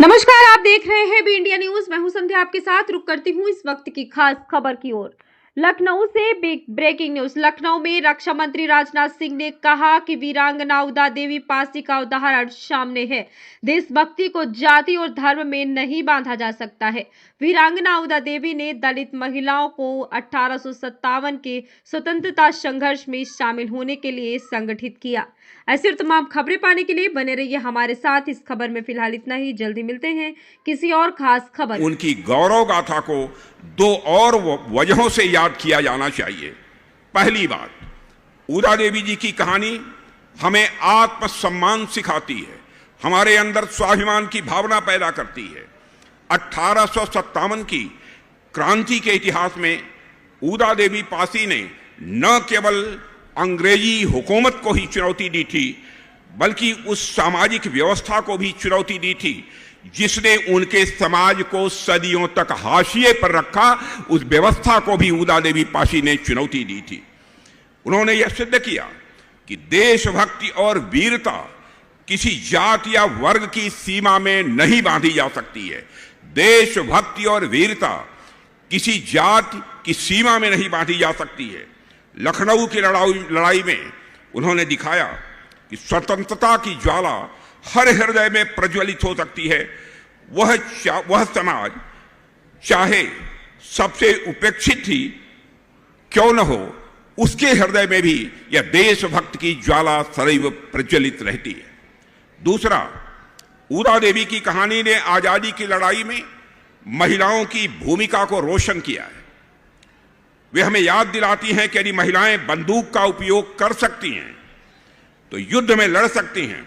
नमस्कार, आप देख रहे हैं बी इंडिया न्यूज। मैं हूं संध्या, आपके साथ रुक करती हूं इस वक्त की खास खबर की ओर। लखनऊ से बिग ब्रेकिंग न्यूज। लखनऊ में रक्षा मंत्री राजनाथ सिंह ने कहा कि वीरांगना उदा देवी पासी का उदाहरण सामने है। देशभक्ति को जाति और धर्म में नहीं बांधा जा सकता है। वीरांगना उदा देवी ने दलित महिलाओं को 1857 के स्वतंत्रता संघर्ष में शामिल होने के लिए संगठित किया। ऐसी और तमाम खबरें पाने के लिए बने रहिए हमारे साथ। इस खबर में फिलहाल इतना ही। जल्दी मिलते हैं किसी और खास खबर। उनकी गौरव गाथा को दो और वजहों से याद किया जाना चाहिए। पहली बात, उदा देवी जी की कहानी हमें आत्मसम्मान सिखाती है, हमारे अंदर स्वाभिमान की भावना पैदा करती है। 1857 की क्रांति के इतिहास में उदा देवी पासी ने न केवल अंग्रेजी हुकूमत को ही चुनौती दी थी, बल्कि उस सामाजिक व्यवस्था को भी चुनौती दी थी जिसने उनके समाज को सदियों तक हाशिए पर रखा। उस व्यवस्था को भी उदा देवी पासी ने चुनौती दी थी। उन्होंने यह सिद्ध किया कि देशभक्ति और वीरता किसी जाति या वर्ग की सीमा में नहीं बांधी जा सकती है। देशभक्ति और वीरता किसी जाति की सीमा में नहीं बांधी जा सकती है। लखनऊ की लड़ाई में उन्होंने दिखाया कि स्वतंत्रता की ज्वाला हर हृदय में प्रज्वलित हो सकती है। वह समाज चाहे सबसे उपेक्षित ही क्यों न हो, उसके हृदय में भी यह देशभक्त की ज्वाला सदैव प्रज्वलित रहती है। दूसरा, उदा देवी की कहानी ने आजादी की लड़ाई में महिलाओं की भूमिका को रोशन किया है। वे हमें याद दिलाती हैं कि यदि महिलाएं बंदूक का उपयोग कर सकती हैं तो युद्ध में लड़ सकती हैं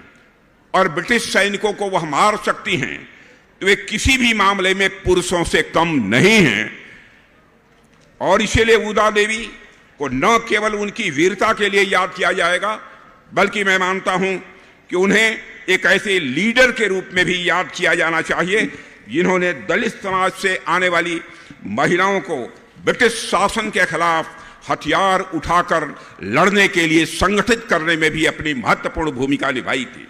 और ब्रिटिश सैनिकों को वह मार सकती हैं, तो वे किसी भी मामले में पुरुषों से कम नहीं हैं। और इसीलिए उदा देवी को न केवल उनकी वीरता के लिए याद किया जाएगा, बल्कि मैं मानता हूं कि उन्हें एक ऐसे लीडर के रूप में भी याद किया जाना चाहिए जिन्होंने दलित समाज से आने वाली महिलाओं को ब्रिटिश शासन के खिलाफ हथियार उठाकर लड़ने के लिए संगठित करने में भी अपनी महत्वपूर्ण भूमिका निभाई थी।